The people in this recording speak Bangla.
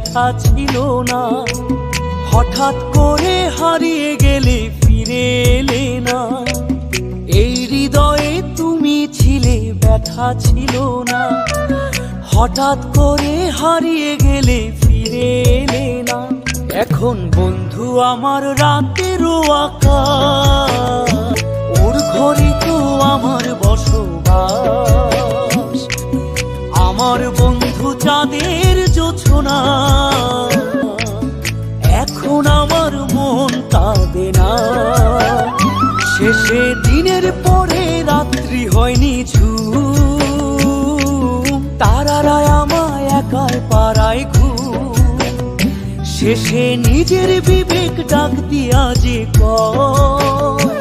ব্যথা ছিল না। হঠাৎ করে হারিয়ে গেলে ফিরে এলে না। এই হৃদয়ে তুমি ছিলে, ব্যথা ছিল না। হঠাৎ করে হারিয়ে গেলে ফিরে এলে না। এখন বন্ধু আমার রাতেরও আকাশ, ওর ঘরে তো আমার বসবাস। আমার বন্ধু চাঁদের জোছনা, এখন আমার মন কাঁদে না। শেষে দিনের পরে রাত্রি হয়নি ঝুম, তারারা আমায় একাই পাড়ায় ঘুম। শেষে নিজের বিবেক ডাক দিয়া যে কয়,